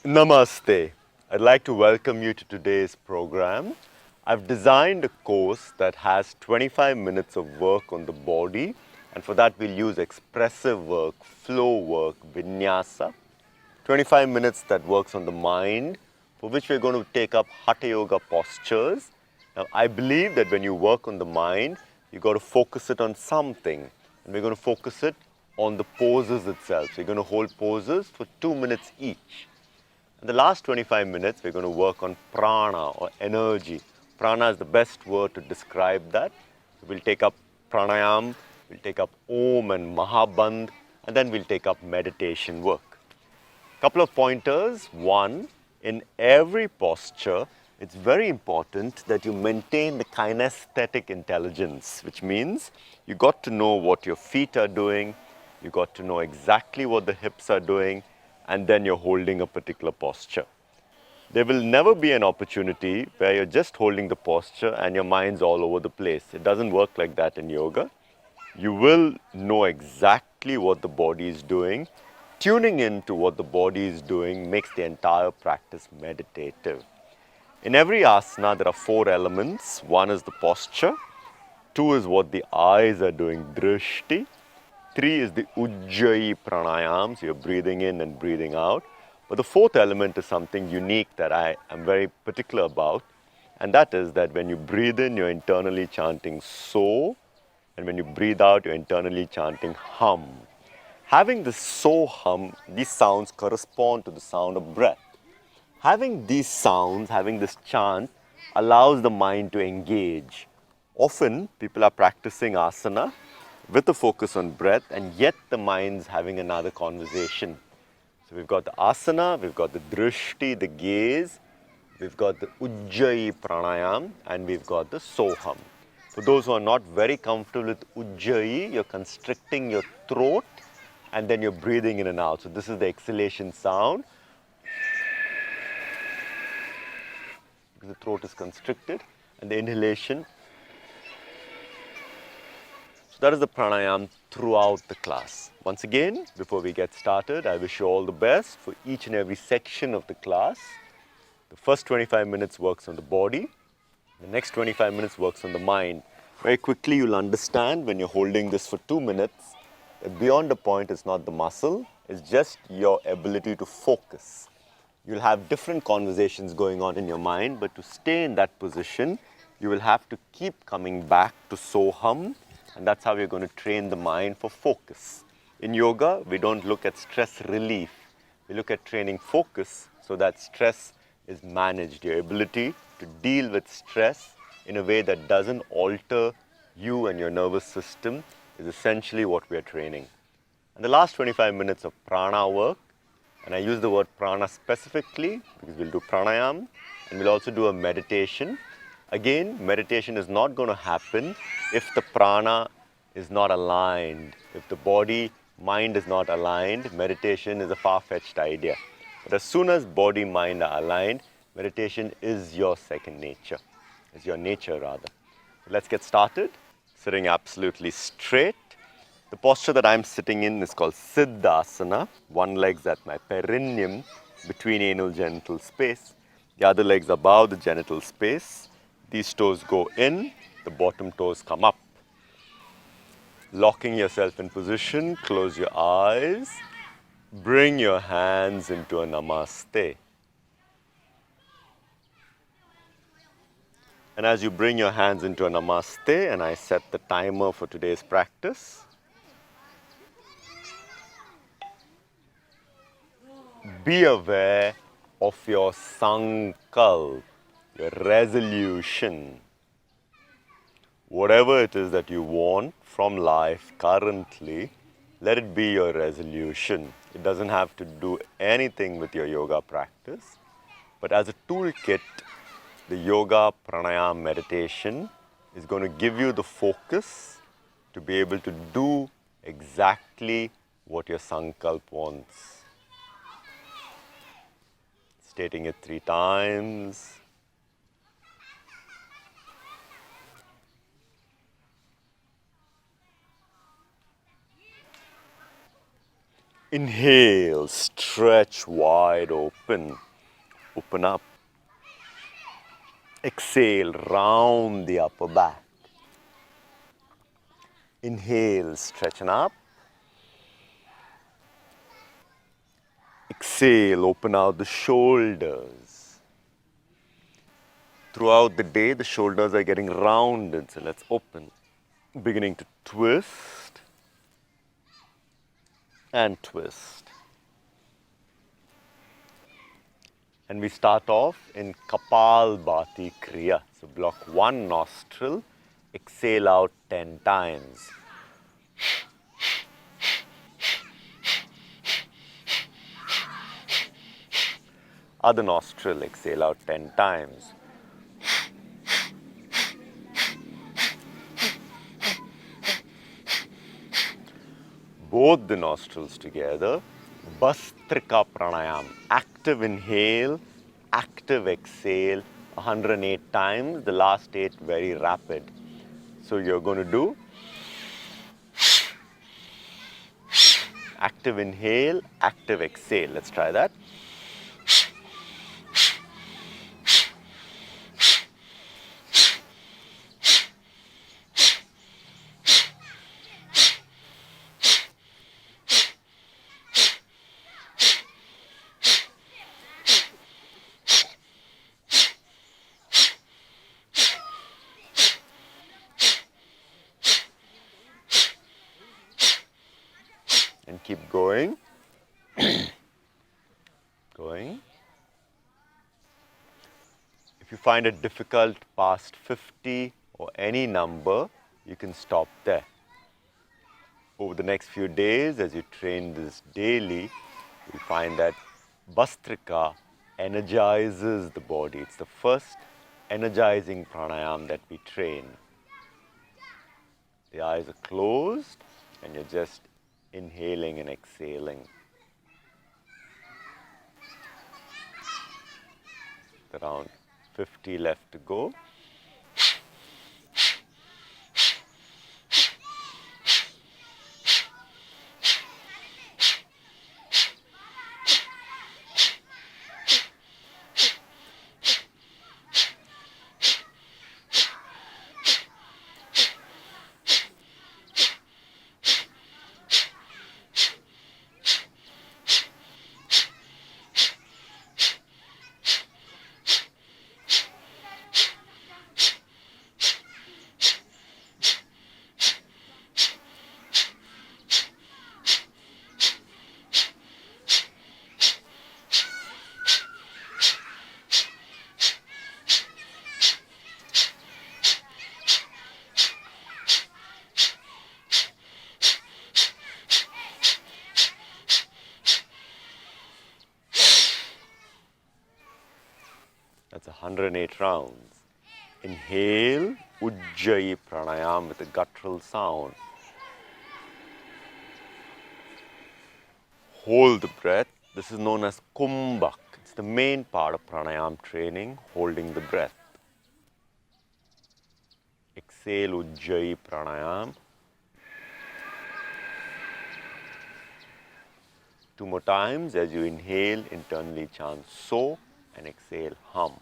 Namaste. I'd like to welcome you to today's program. I've designed a course that has 25 minutes of work on the body, and for that we'll use expressive work, flow work, vinyasa. 25 minutes that works on the mind, for which we're going to take up Hatha Yoga postures. Now, I believe that when you work on the mind, you've got to focus it on something, and we're going to focus it on the poses itself. So you're going to hold poses for 2 minutes each. In the last 25 minutes, we're going to work on prana or energy. Prana is the best word to describe that. So we'll take up pranayama, we'll take up om and mahabandh, and then we'll take up meditation work. Couple of pointers. One, in every posture, it's very important that you maintain the kinesthetic intelligence, which means you got to know what your feet are doing, you got to know exactly what the hips are doing, and then you're holding a particular posture. There will never be an opportunity where you're just holding the posture and your mind's all over the place. It doesn't work like that in yoga. You will know exactly what the body is doing. Tuning into what the body is doing makes the entire practice meditative. In every asana, there are 4 elements. One is the posture. 2 is what the eyes are doing, drishti. 3 is the ujjayi pranayama, so you're breathing in and breathing out. But the 4th element is something unique that I am very particular about, and that is that when you breathe in, you're internally chanting so, and when you breathe out, you're internally chanting hum. Having this so hum, these sounds correspond to the sound of breath. Having these sounds, having this chant, allows the mind to engage. Often, people are practicing asana with a focus on breath, and yet the mind's having another conversation. So we've got the asana, we've got the drishti, the gaze, we've got the ujjayi pranayama, and we've got the soham. For those who are not very comfortable with ujjayi, you're constricting your throat and then you're breathing in and out. So this is the exhalation sound, because the throat is constricted, and the inhalation. That is the pranayama throughout the class. Once again, before we get started, I wish you all the best for each and every section of the class. The first 25 minutes works on the body. The next 25 minutes works on the mind. Very quickly, you'll understand when you're holding this for 2 minutes, that beyond a point is not the muscle, it's just your ability to focus. You'll have different conversations going on in your mind, but to stay in that position, you will have to keep coming back to soham, and that's how you're going to train the mind for focus. In yoga, we don't look at stress relief. We look at training focus so that stress is managed. Your ability to deal with stress in a way that doesn't alter you and your nervous system is essentially what we are training. And the last 25 minutes of prana work, and I use the word prana specifically because we'll do pranayama and we'll also do a meditation. Again, meditation is not going to happen if the prana is not aligned. If the body, mind is not aligned, meditation is a far-fetched idea. But as soon as body, mind are aligned, meditation is your second nature. Is your nature rather. So let's get started. Sitting absolutely straight. The posture that I'm sitting in is called Siddhasana. One leg's at my perineum between anal genital space. The other leg's above the genital space. These toes go in, the bottom toes come up. Locking yourself in position, close your eyes. Bring your hands into a namaste. And as you bring your hands into a namaste, and I set the timer for today's practice, be aware of your sankalp, your resolution. Whatever it is that you want from life currently, let it be your resolution. It doesn't have to do anything with your yoga practice, but as a toolkit, the yoga, pranayama, meditation is going to give you the focus to be able to do exactly what your sankalp wants. Stating it 3 times. Inhale, stretch wide open. Open up. Exhale, round the upper back. Inhale, stretching up. Exhale, open out the shoulders. Throughout the day, the shoulders are getting rounded, so let's open. Beginning to twist and twist. And we start off in Kapalbhati Kriya. So block one nostril, exhale out 10 times. Other nostril, exhale out 10 times. Both the nostrils together. Bhastrika Pranayama. Active inhale, active exhale, 108 times. The last 8 very rapid. So you're going to do active inhale, active exhale. Let's try that. And keep going. Going. If you find it difficult past 50 or any number, you can stop there. Over the next few days, as you train this daily, you'll find that Bhastrika energizes the body. It's the first energizing pranayama that we train. The eyes are closed and you're just inhaling and exhaling. Around 50 left to go. That's 108 rounds. Inhale, Ujjayi Pranayama with a guttural sound. Hold the breath. This is known as Kumbhak. It's the main part of pranayama training, holding the breath. Exhale, Ujjayi Pranayama. 2 more times. As you inhale, internally chant So and exhale, Hum.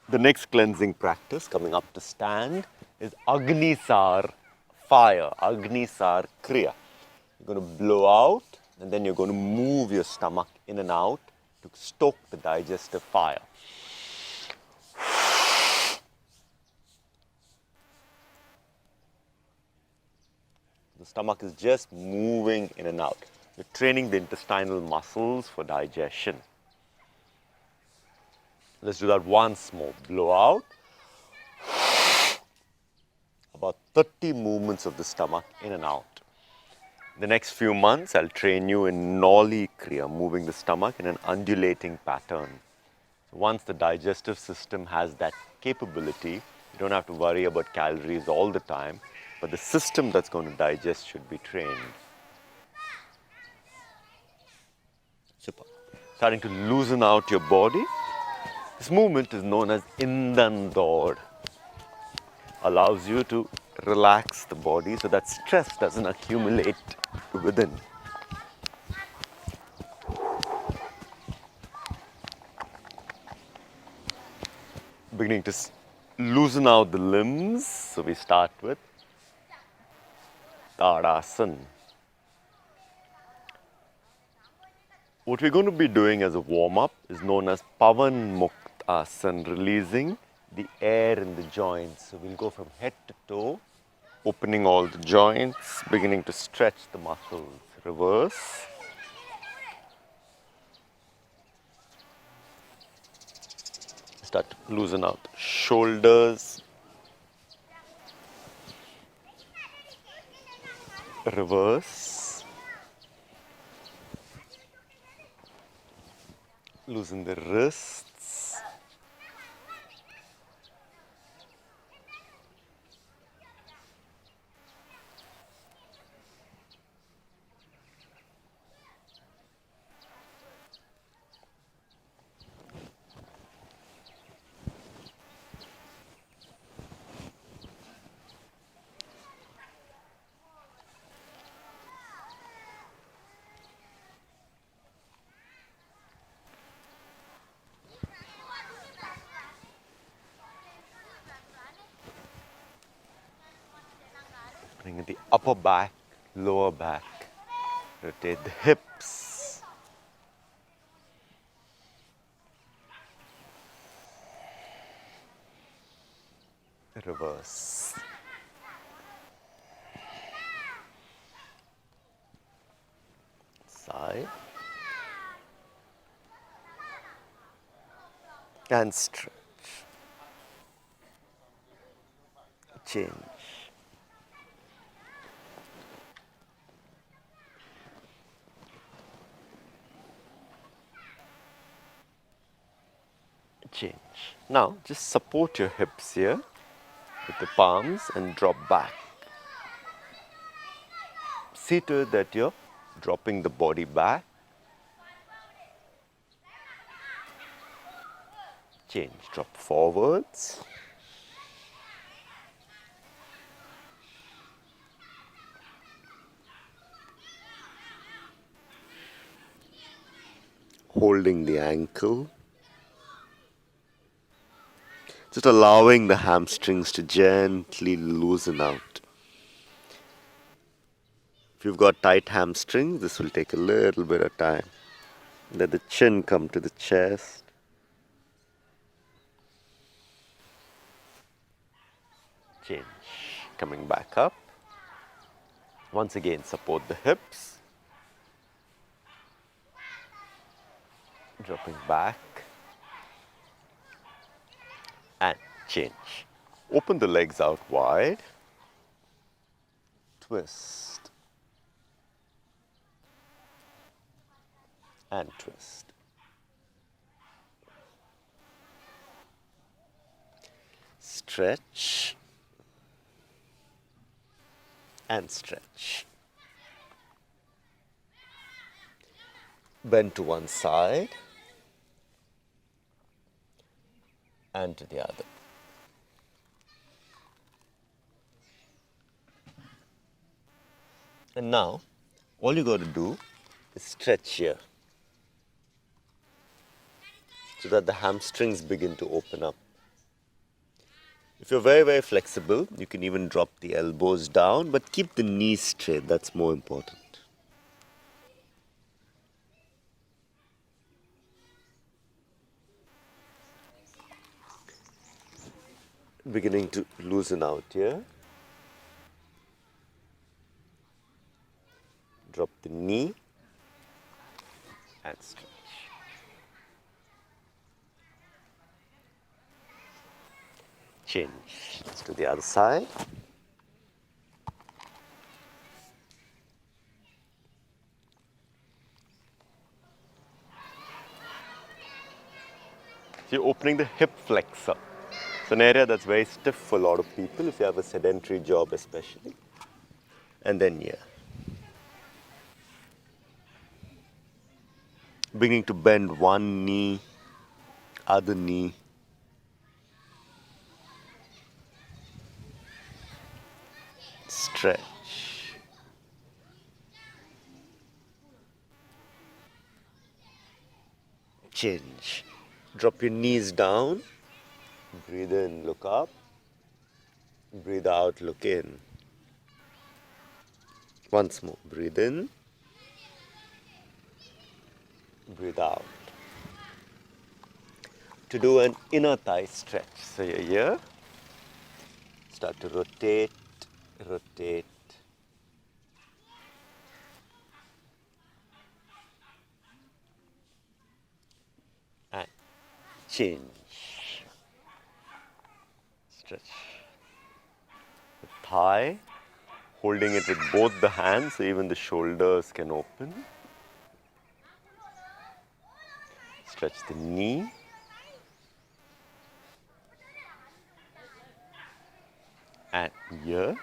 The next cleansing practice, coming up to stand, is Agnisar, fire, Agnisar Kriya. You're going to blow out and then you're going to move your stomach in and out to stoke the digestive fire. The stomach is just moving in and out. You're training the intestinal muscles for digestion. Let's do that once more. Blow out. about 30 movements of the stomach in and out. The next few months, I'll train you in Noli Kriya, moving the stomach in an undulating pattern. So once the digestive system has that capability, you don't have to worry about calories all the time, but the system that's going to digest should be trained. Super. Starting to loosen out your body. This movement is known as Indandod. Allows you to relax the body so that stress doesn't accumulate within. Beginning to loosen out the limbs. So we start with Tadasana. What we're going to be doing as a warm-up is known as Pavan Muktasana, releasing the air in the joints. So we'll go from head to toe, opening all the joints, beginning to stretch the muscles. Reverse. Start to loosen out the shoulders. Reverse. Loosen the wrists. Bring in the upper back, lower back. Rotate the hips. Reverse. Side. And stretch. Change. Change. Now just support your hips here with the palms and drop back. See to it that you're dropping the body back. Change. Drop forwards. Holding the ankle. Just allowing the hamstrings to gently loosen out. If you've got tight hamstrings, this will take a little bit of time. Let the chin come to the chest. Change. Coming back up. Once again, support the hips. Dropping back. And change. Open the legs out wide. Twist. And twist. Stretch. And stretch. Bend to one side. And to the other. And now, all you got to do is stretch here so that the hamstrings begin to open up. If you're very, very flexible, you can even drop the elbows down, but keep the knees straight. That's more important. Beginning to loosen out here. Drop the knee and stretch. Change. Let's do the other side. So you're opening the hip flexor. It's an area that's very stiff for a lot of people if you have a sedentary job especially. And then here. Beginning to bend one knee, other knee. Stretch. Change. Drop your knees down. Breathe in, look up. Breathe out, look in. Once more. Breathe in. Breathe out. To do an inner thigh stretch. So you're here. Start to rotate, rotate. And change. Stretch. The thigh, holding it with both the hands so even the shoulders can open. Stretch the knee. And here.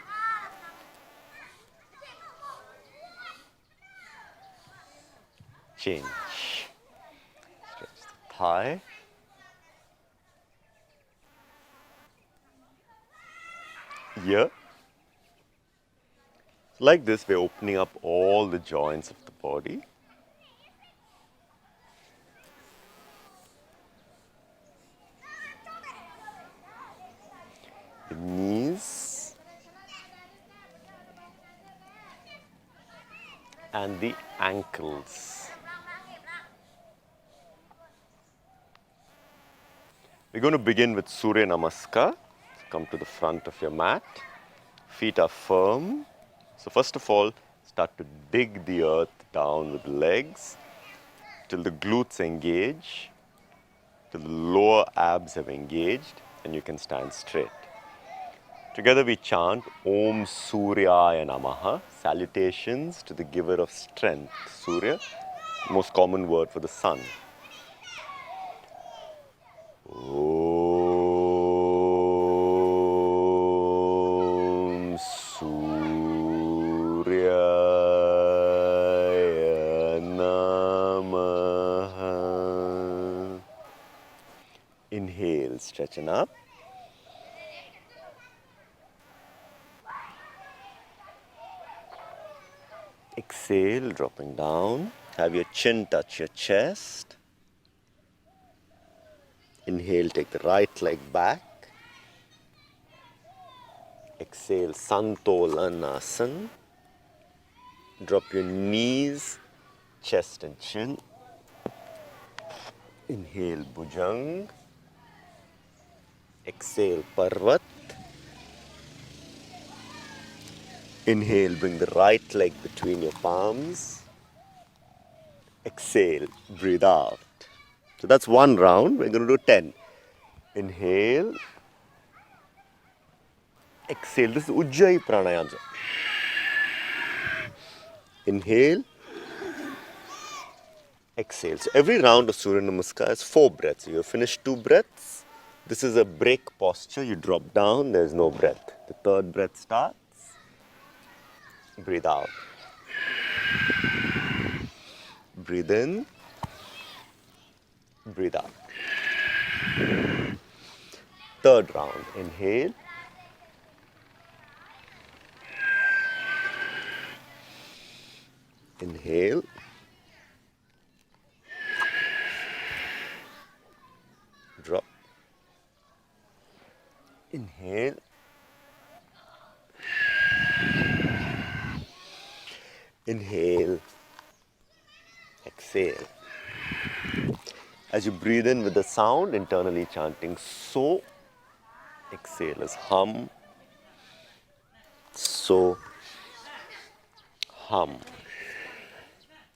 Change. Stretch the thigh. Here. Like this, we're opening up all the joints of the body. The knees and the ankles. We're going to begin with Surya Namaskar. Come to the front of your mat. Feet are firm. So first of all, start to dig the earth down with the legs till the glutes engage, till the lower abs have engaged, and you can stand straight. Together we chant Om Suryaya Namaha, salutations to the giver of strength, Surya, most common word for the sun. Om Suryaya Namaha. Inhale, stretching up. Exhale, dropping down. Have your chin touch your chest. Inhale, take the right leg back. Exhale, Santolanasana. Drop your knees, chest and chin. Inhale, Bhujang. Exhale, Parvat. Inhale, bring the right leg between your palms. Exhale, breathe out. So that's one round. We're going to do 10. Inhale. Exhale. This is Ujjayi Pranayama. Inhale. Exhale. So every round of Surya Namaskar is 4 breaths. You have finished 2 breaths. This is a break posture. You drop down. There's no breath. The third breath starts. Breathe out. Breathe in. Breathe out. Third round. Inhale. Inhale. Drop. Inhale. Inhale. Exhale. As you breathe in with the sound, internally chanting so. Exhale as hum. So. Hum.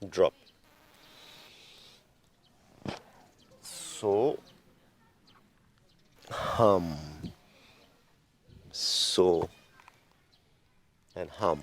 Drop. So. Hum. So. And hum.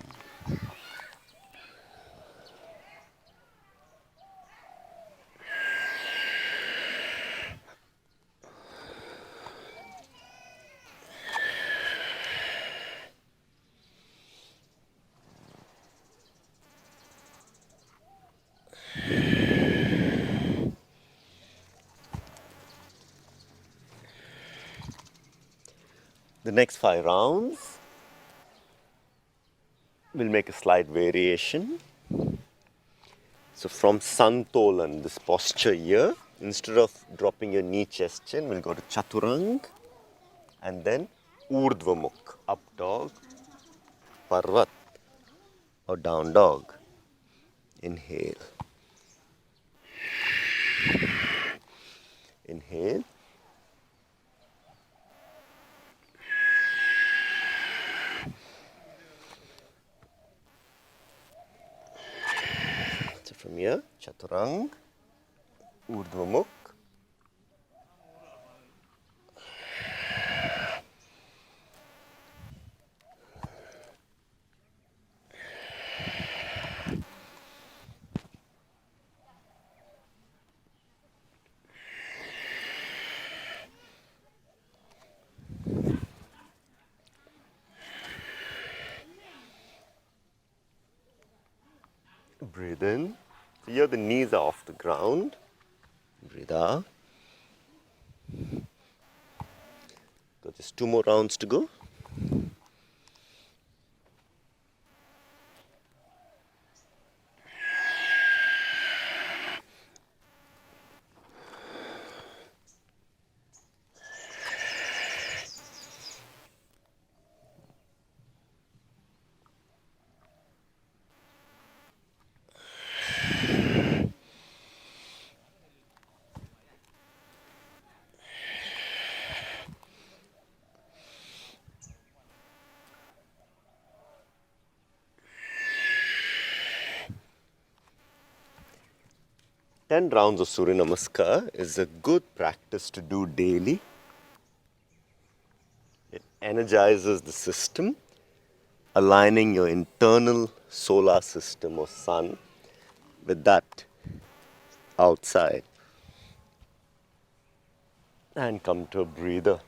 The next 5 rounds, we'll make a slight variation. So from Santolan, this posture here, instead of dropping your knee, chest, chin, we'll go to Chaturang and then Urdhva Mukh, up dog, Parvat or down dog. Inhale. Inhale. So from here, Chaturang, Urdhva Mukh. Breathe in. So here the knees are off the ground. Breathe out. So just 2 more rounds to go. Ten rounds of Surya Namaskar is a good practice to do daily. It energizes the system, aligning your internal solar system or sun with that outside. And come to a breather.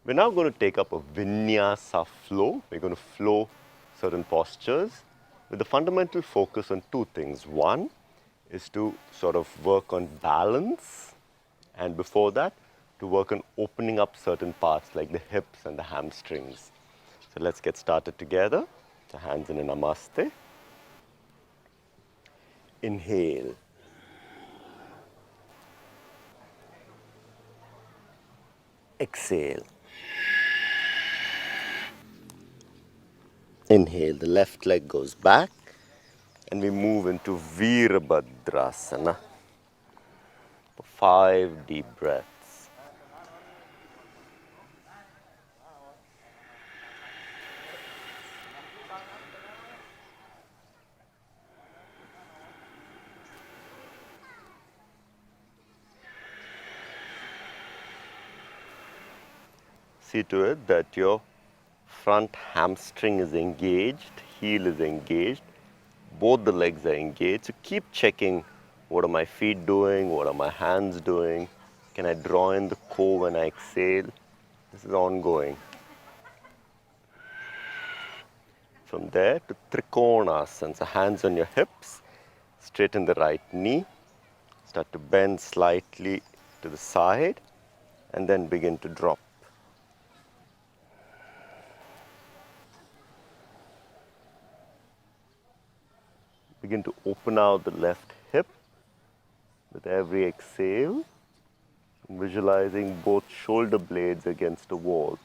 We're now going to take up a vinyasa flow. We're going to flow certain postures with the fundamental focus on 2 things. One is to sort of work on balance, and before that, to work on opening up certain parts like the hips and the hamstrings. So let's get started together. So hands in a namaste. Inhale. Exhale. Inhale, the left leg goes back and we move into Virabhadrasana for 5 deep breaths. See to it that your front hamstring is engaged, heel is engaged, both the legs are engaged. So keep checking, what are my feet doing, what are my hands doing, can I draw in the core when I exhale? This is ongoing. From there to Trikonasana, so hands on your hips, straighten the right knee, start to bend slightly to the side and then begin to drop. Begin to open out the left hip with every exhale, visualizing both shoulder blades against the wall.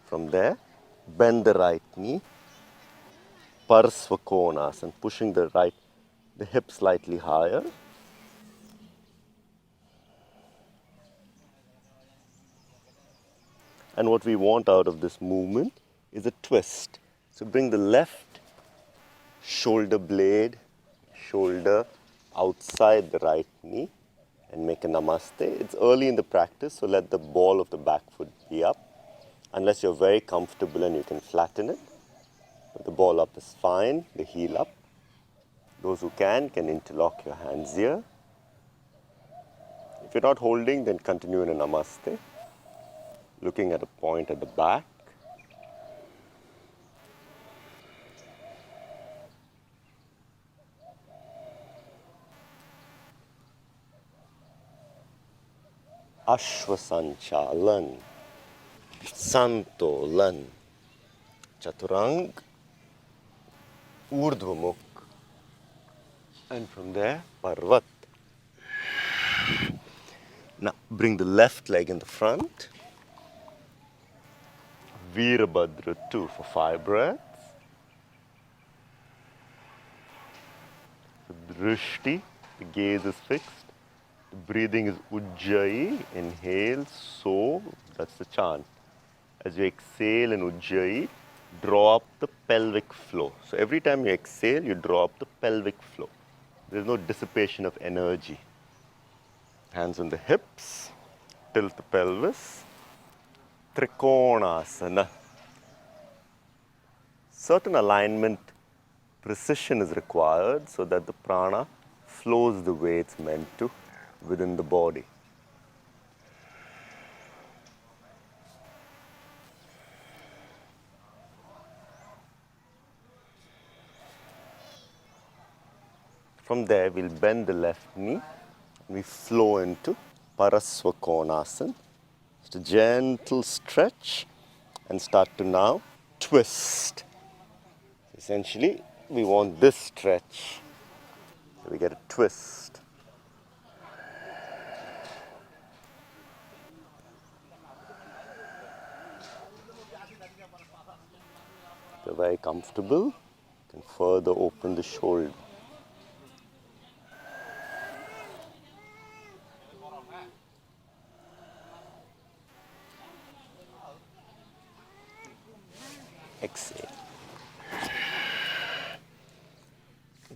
From there, bend the right knee, Parsvakonasana, pushing the hip slightly higher. And what we want out of this movement is a twist. So bring the left shoulder outside the right knee and make a namaste. It's early in the practice, so let the ball of the back foot be up. Unless you're very comfortable and you can flatten it. But the ball up is fine, the heel up. Those who can interlock your hands here. If you're not holding, then continue in a namaste. Looking at a point at the back. Ashwasanchalan, Santolan, Chaturang, Urdhvamukh, and from there, Parvat. Now bring the left leg in the front. Virabhadra 2 for 5 breaths. Drishti, the gaze is fixed. The breathing is Ujjayi, inhale, so, that's the chant. As you exhale in Ujjayi, draw up the pelvic flow. So every time you exhale, you draw up the pelvic flow. There's no dissipation of energy. Hands on the hips, tilt the pelvis. Trikonasana. Certain alignment, precision is required so that the prana flows the way it's meant to within the body. From there, we'll bend the left knee and we flow into Parasvakonasana. Just a gentle stretch and start to now twist. Essentially, we want this stretch. So we get a twist. If you're very comfortable, you can further open the shoulder. Exhale.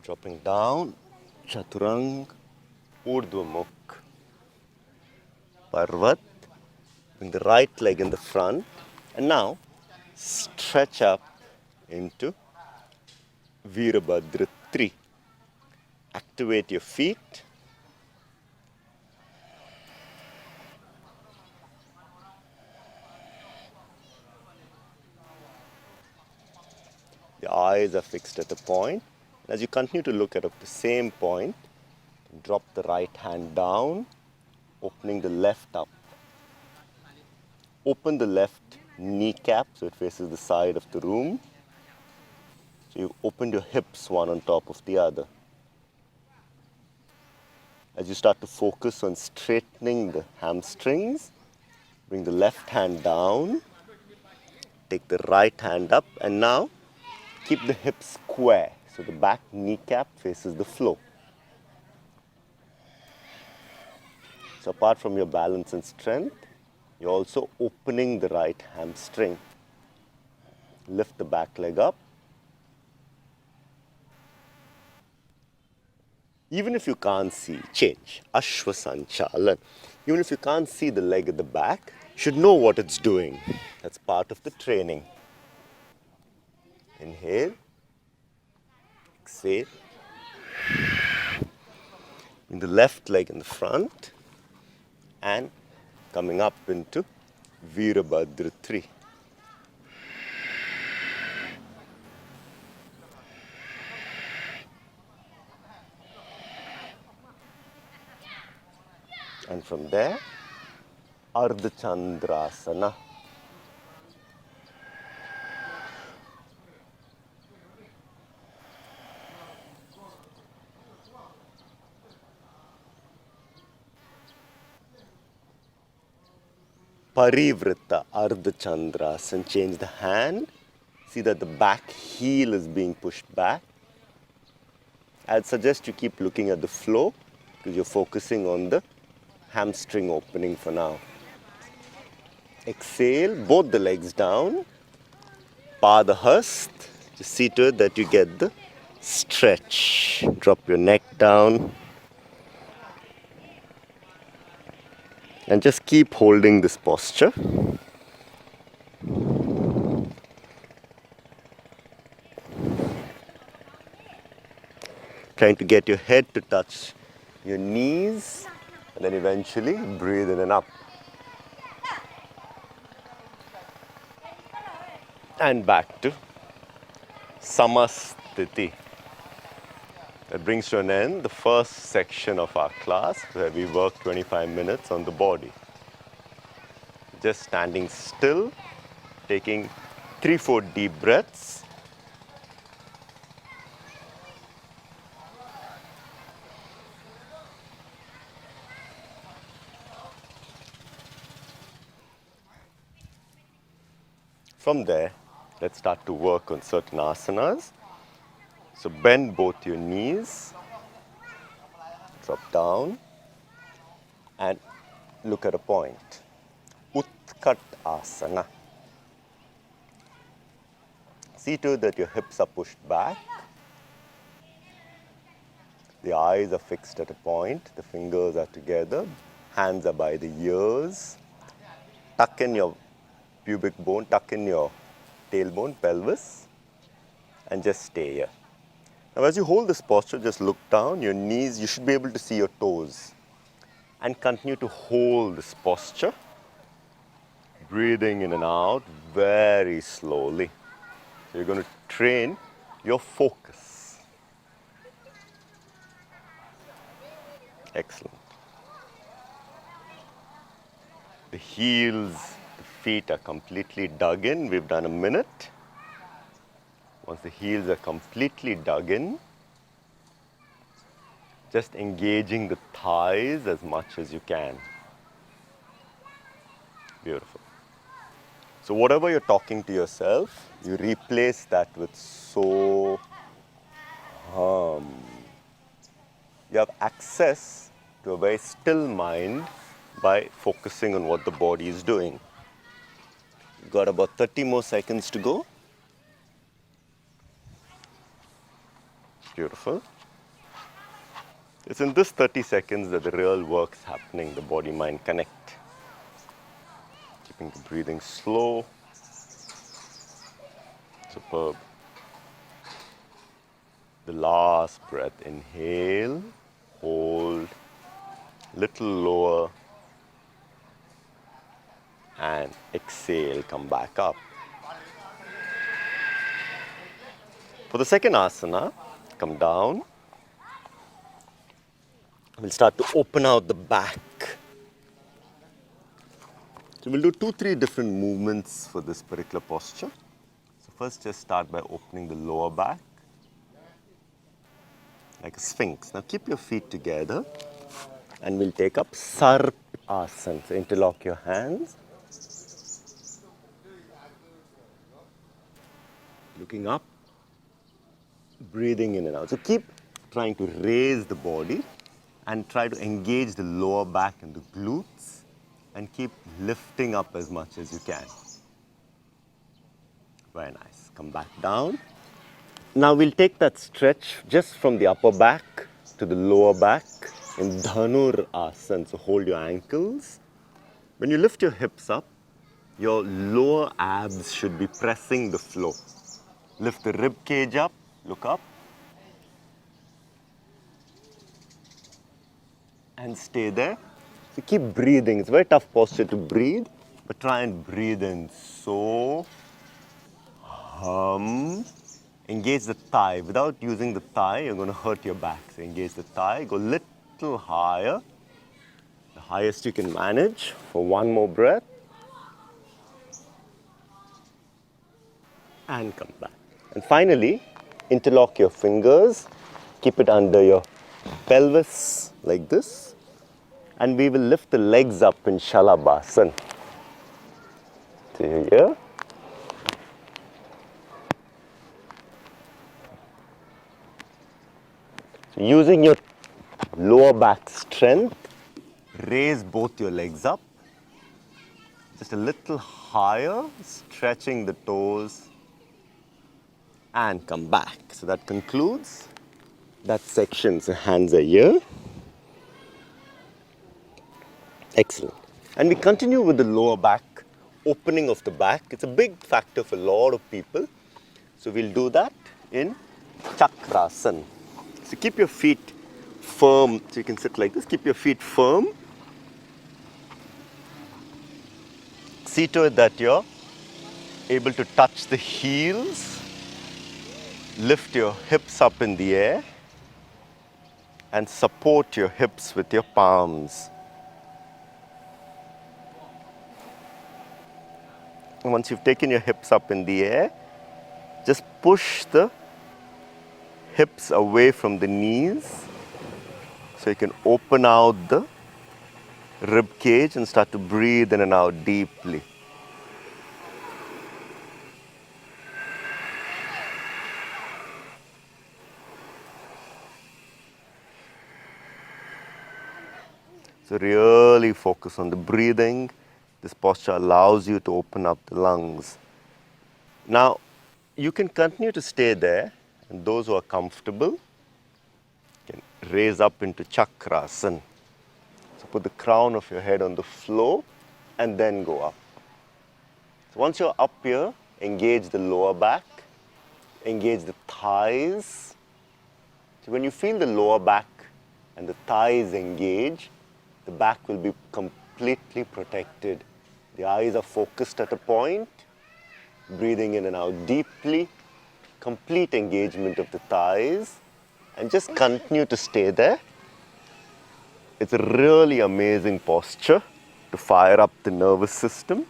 Dropping down, Chaturang, Urdhvamukh, Parvat. Bring the right leg in the front and now stretch up into Virabhadra 3. Activate your feet. Your eyes are fixed at a point. As you continue to look at the same point, drop the right hand down, opening the left up. Open the left kneecap so it faces the side of the room. So you've opened your hips one on top of the other. As you start to focus on straightening the hamstrings, bring the left hand down, take the right hand up, and now keep the hips square so the back kneecap faces the floor. So apart from your balance and strength, you're also opening the right hamstring. Lift the back leg up. Even if you can't see, change. Ashwasanchalan. Even if you can't see the leg at the back, you should know what it's doing. That's part of the training. Inhale. Exhale. Bring the left leg in the front and coming up into Virabhadra 3. And from there, Ardha Chandrasana. Parivritta Ardha Chandrasana. Change the hand. See that the back heel is being pushed back. I'd suggest you keep looking at the flow because you're focusing on the hamstring opening for now. Exhale, both the legs down. Padahast. Just see to it that you get the stretch. Drop your neck down. And just keep holding this posture. Trying to get your head to touch your knees. And then eventually breathe in and up. And back to Samasthiti. That brings to an end the first section of our class where we work 25 minutes on the body. just standing still, taking 3-4 deep breaths. From there, let's start to work on certain asanas. So bend both your knees, drop down, and look at a point. Utkat asana. See to it that your hips are pushed back. The eyes are fixed at a point. The fingers are together. Hands are by the ears. Tuck in your pubic bone, tuck in your tailbone, pelvis, and just stay here. Now as you hold this posture, just look down. Your knees, you should be able to see your toes. And continue to hold this posture. Breathing in and out very slowly. So you're going to train your focus. Excellent. The heels, the feet are completely dug in. We've done a minute. Once the heels are completely dug in, just engaging the thighs as much as you can. Beautiful. So whatever you're talking to yourself, you replace that with so hum. You have access to a very still mind by focusing on what the body is doing. You've got about 30 more seconds to go. Beautiful. It's in this 30 seconds that the real work's happening, the body-mind connect. Keeping the breathing slow. Superb. The last breath, inhale, hold, little lower, and exhale, come back up. For the second asana, come down. We'll start to open out the back. So we'll do 2-3 different movements for this particular posture. So first just start by opening the lower back, like a sphinx. Now keep your feet together and we'll take up Sarp Asana. So interlock your hands. Looking up, breathing in and out. So keep trying to raise the body and try to engage the lower back and the glutes and keep lifting up as much as you can. Very nice. Come back down. Now we'll take that stretch just from the upper back to the lower back in Dhanur Asana. So hold your ankles. When you lift your hips up, your lower abs should be pressing the floor. Lift the rib cage up, look up. And stay there. So keep breathing. It's a very tough posture to breathe, but try and breathe in. So, hum. Engage the thigh. Without using the thigh, you're going to hurt your back. So engage the thigh. Go little higher. The highest you can manage for one more breath. And come back. And finally, interlock your fingers. Keep it under your pelvis like this. And we will lift the legs up in Shalabhasana. So here. So using your lower back strength, raise both your legs up. Just a little higher, stretching the toes. And come back. So that concludes that section. So hands are here. Excellent. And we continue with the lower back, opening of the back. It's a big factor for a lot of people. So we'll do that in Chakrasana. So keep your feet firm. So you can sit like this. Keep your feet firm. See to it that you're able to touch the heels. Lift your hips up in the air. And support your hips with your palms. Once you've taken your hips up in the air, just push the hips away from the knees so you can open out the rib cage and start to breathe in and out deeply. So really focus on the breathing. This posture allows you to open up the lungs. Now, you can continue to stay there, and those who are comfortable can raise up into Chakrasana. So put the crown of your head on the floor and then go up. So once you're up here, engage the lower back, engage the thighs. So when you feel the lower back and the thighs engage, the back will be completely protected. The eyes are focused at a point, breathing in and out deeply, complete engagement of the thighs, and just continue to stay there. It's a really amazing posture to fire up the nervous system.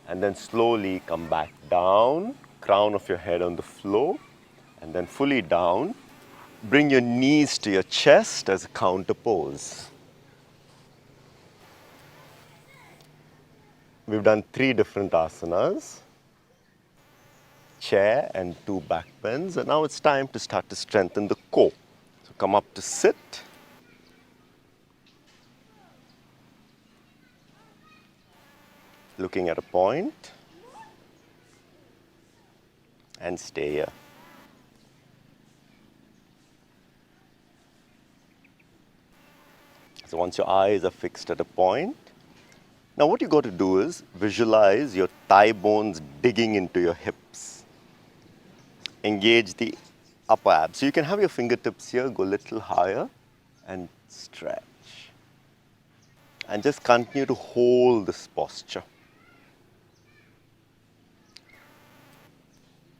And then slowly come back down, crown of your head on the floor, and then fully down. Bring your knees to your chest as a counter pose. We've done 3 different asanas, chair and 2 back bends, and now it's time to start to strengthen the core. So come up to sit. Looking at a point, and stay here. So once your eyes are fixed at a point, now what you got to do is visualize your thigh bones digging into your hips. Engage the upper abs. So you can have your fingertips here, go a little higher and stretch. And just continue to hold this posture.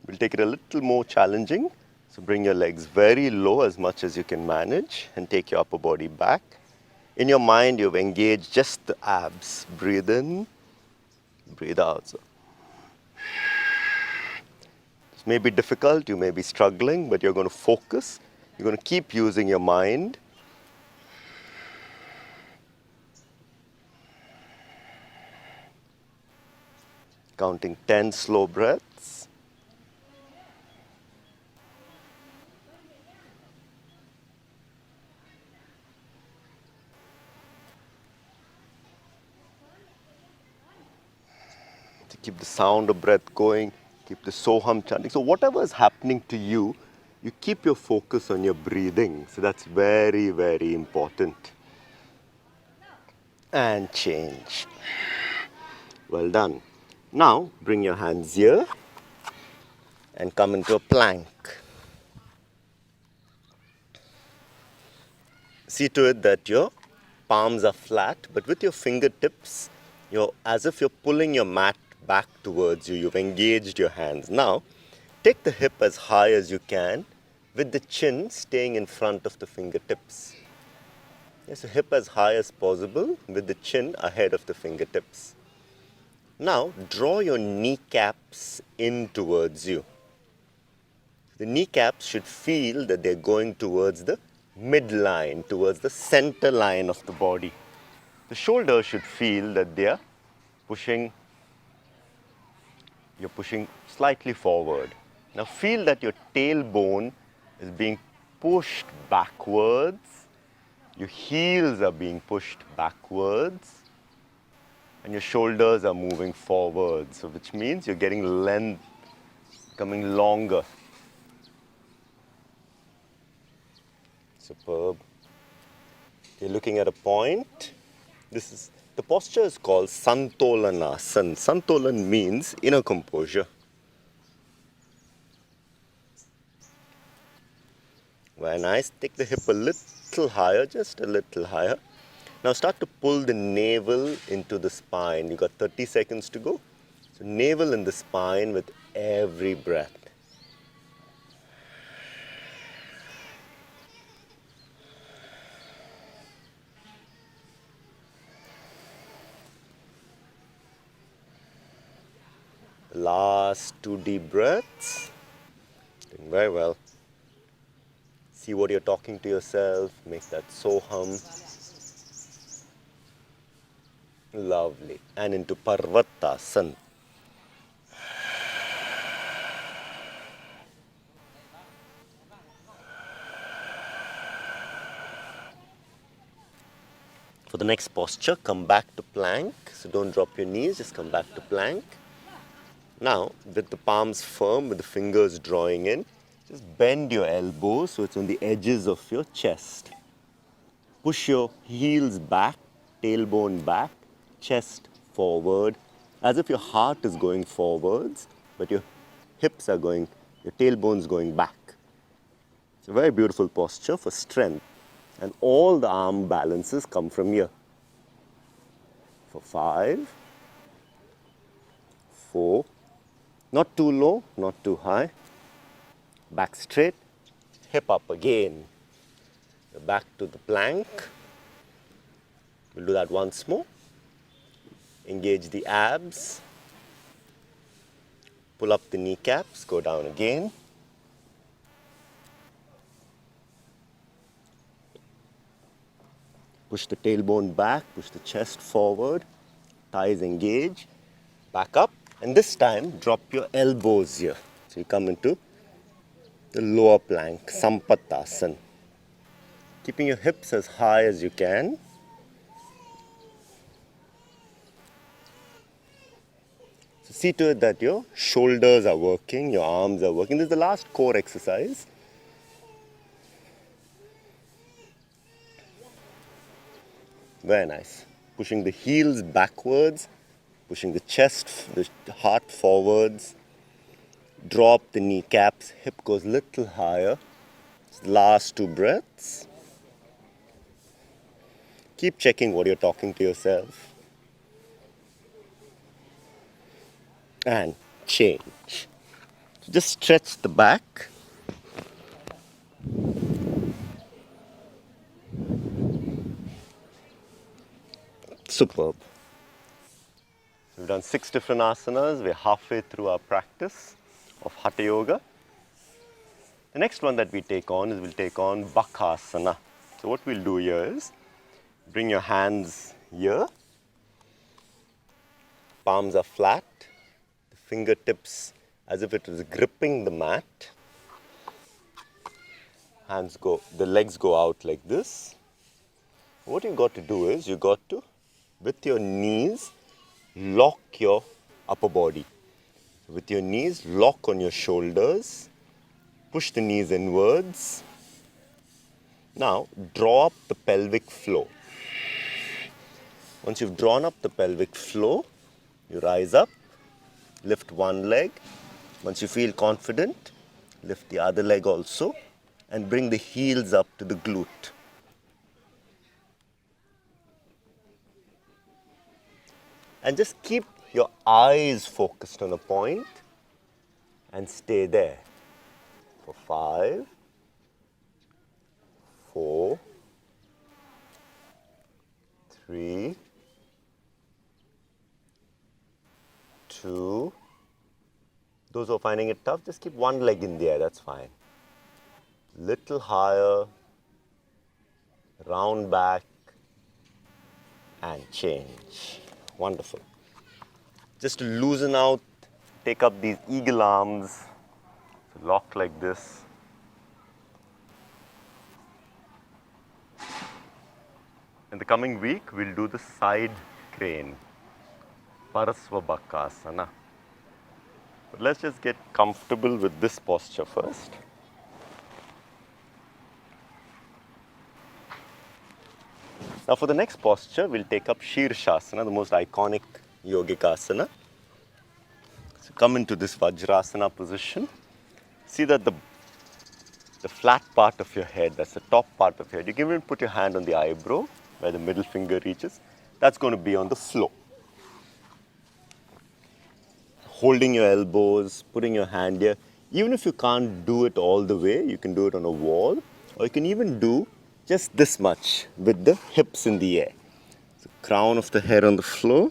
We'll take it a little more challenging. So bring your legs very low as much as you can manage and take your upper body back. In your mind, you've engaged just the abs. Breathe in, breathe out. So this may be difficult, you may be struggling, but you're going to focus. You're going to keep using your mind. Counting 10 slow breaths. To keep the sound of breath going, keep the Soham chanting. So whatever is happening to you, you keep your focus on your breathing. So that's very, very important. And change. Well done. Now bring your hands here and come into a plank. See to it that your palms are flat, but with your fingertips, as if you're pulling your mat back towards you. You've engaged your hands. Now, take the hip as high as you can, with the chin staying in front of the fingertips. Yes, so hip as high as possible, with the chin ahead of the fingertips. Now, draw your kneecaps in towards you. The kneecaps should feel that they're going towards the midline, towards the center line of the body. The shoulders should feel that you're pushing slightly forward. Now feel that your tailbone is being pushed backwards. Your heels are being pushed backwards. And your shoulders are moving forward, so which means you're getting length, becoming longer. Superb. You're looking at a point. The posture is called Santolanasana. Santolan means inner composure. Very nice. Take the hip a little higher, just a little higher. Now start to pull the navel into the spine. You got 30 seconds to go. So navel in the spine with every breath. Last 2 deep breaths. Doing very well. See what you're talking to yourself. Make that soham. Lovely. And into Parvatasana. For the next posture, come back to plank. So don't drop your knees, just come back to plank. Now, with the palms firm, with the fingers drawing in, just bend your elbows so it's on the edges of your chest. Push your heels back, tailbone back, chest forward, as if your heart is going forwards, but your hips are going, your tailbone's going back. It's a very beautiful posture for strength. And all the arm balances come from here. For 5, 4, not too low, not too high. Back straight, hip up again. Back to the plank. We'll do that once more. Engage the abs. Pull up the kneecaps, go down again. Push the tailbone back, push the chest forward, thighs engage, back up, and this time drop your elbows here. So you come into the lower plank, Sampatasana. Keeping your hips as high as you can. So see to it that your shoulders are working, your arms are working. This is the last core exercise. Very nice. Pushing the heels backwards, pushing the chest, the heart forwards. Drop the kneecaps, hip goes a little higher. Last 2 breaths. Keep checking what you're talking to yourself. And change. Just stretch the back. Superb. We've done 6 different asanas. We're halfway through our practice of Hatha Yoga. The next one that we take on is we'll take on Bakasana. So what we'll do here is bring your hands here. Palms are flat. The fingertips as if it was gripping the mat. The legs go out like this. What you've got to do is you got to, with your knees, lock your upper body. With your knees, lock on your shoulders. Push the knees inwards. Now, draw up the pelvic floor. Once you've drawn up the pelvic floor, you rise up, lift one leg. Once you feel confident, lift the other leg also and bring the heels up to the glute. And just keep your eyes focused on a point and stay there for 5, 4, 3, 2. Those who are finding it tough, just keep one leg in the air, that's fine. Little higher, round back, and change. Wonderful. Just to loosen out, take up these eagle arms, lock like this. In the coming week, we'll do the side crane, Parasvabhakasana. But let's just get comfortable with this posture first. Now for the next posture, we'll take up Shirshasana, the most iconic yogic asana. So come into this Vajrasana position. See that the flat part of your head, that's the top part of your head, you can even put your hand on the eyebrow where the middle finger reaches. That's going to be on the floor. Holding your elbows, putting your hand here. Even if you can't do it all the way, you can do it on a wall, or you can even do just this much with the hips in the air. So crown of the head on the floor.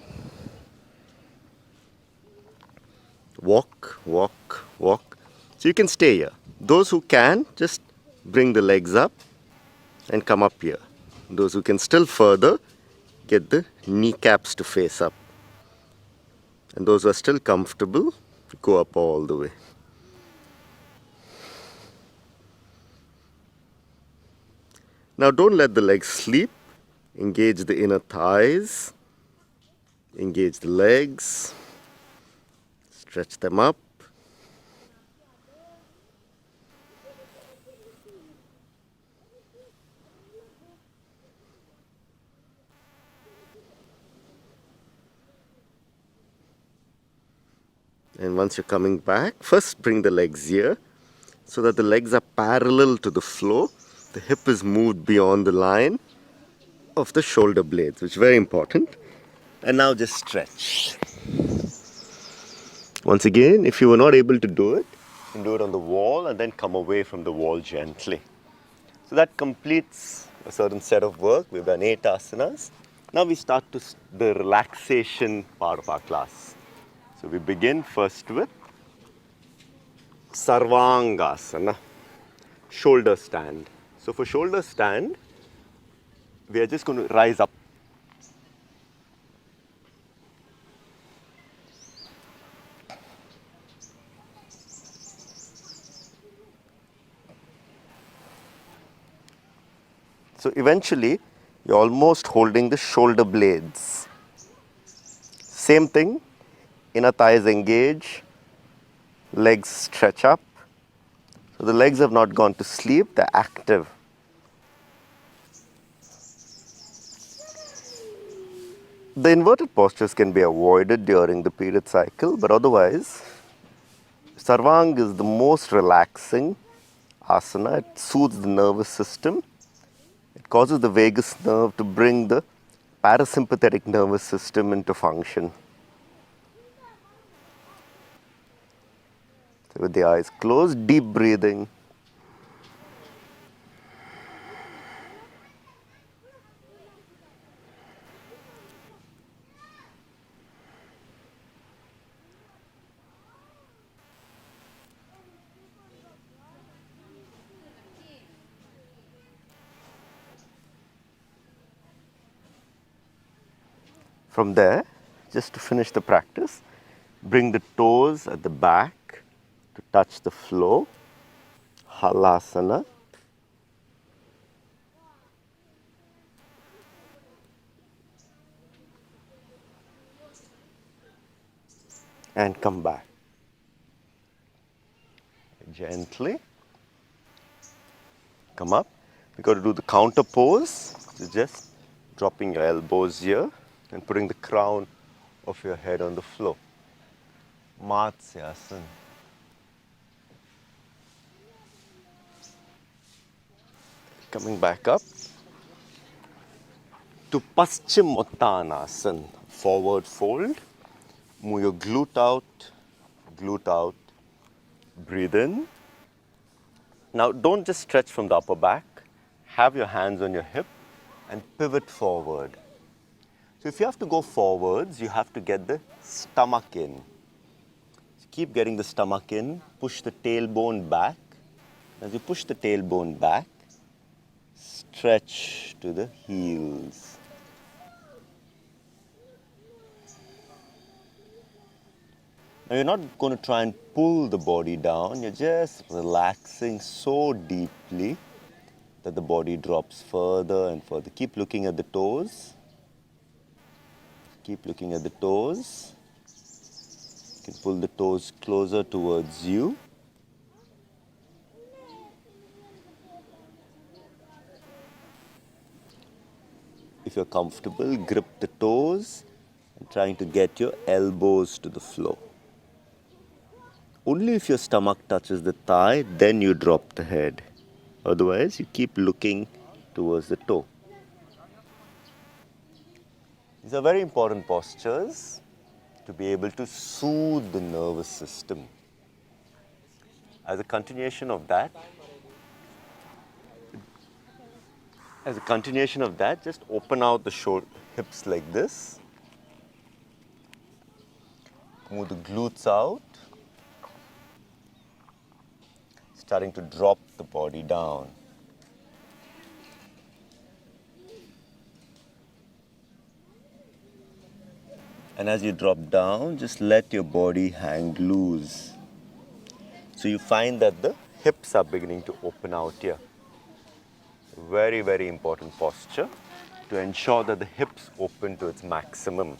Walk, walk, walk. So you can stay here. Those who can, just bring the legs up and come up here. Those who can still further, get the kneecaps to face up. And those who are still comfortable, go up all the way. Now don't let the legs sleep. Engage the inner thighs. Engage the legs. Stretch them up. And once you're coming back, first bring the legs here so that the legs are parallel to the floor. The hip is moved beyond the line of the shoulder blades, which is very important. And now just stretch. Once again, if you were not able to do it, you can do it on the wall and then come away from the wall gently. So that completes a certain set of work. We've done 8 asanas. Now we start to the relaxation part of our class. So we begin first with Sarvangasana, shoulder stand. So for shoulder stand, we are just going to rise up. So eventually, you're almost holding the shoulder blades. Same thing, inner thighs engage, legs stretch up. So the legs have not gone to sleep, they're active. The inverted postures can be avoided during the period cycle, but otherwise, Sarvang is the most relaxing asana. It soothes the nervous system. It causes the vagus nerve to bring the parasympathetic nervous system into function. So with the eyes closed, deep breathing. From there, just to finish the practice, bring the toes at the back to touch the floor, Halasana. And come back. Gently. Come up. We've got to do the counter pose. So just dropping your elbows here and putting the crown of your head on the floor. Matsyasana. Coming back up to Paschimottanasana, forward fold. Move your glute out, breathe in. Now don't just stretch from the upper back, have your hands on your hip and pivot forward. So if you have to go forwards, you have to get the stomach in. So keep getting the stomach in, push the tailbone back. As you push the tailbone back, stretch to the heels. Now you're not going to try and pull the body down, you're just relaxing so deeply that the body drops further and further. Keep looking at the toes. Keep looking at the toes. You can pull the toes closer towards you. If you're comfortable, grip the toes and trying to get your elbows to the floor. Only if your stomach touches the thigh, then you drop the head. Otherwise, you keep looking towards the toe. These are very important postures to be able to soothe the nervous system. As a continuation of that, just open out the hips like this. Move the glutes out. starting to drop the body down. And as you drop down, just let your body hang loose. So you find that the hips are beginning to open out here. Very, very important posture to ensure that the hips open to its maximum.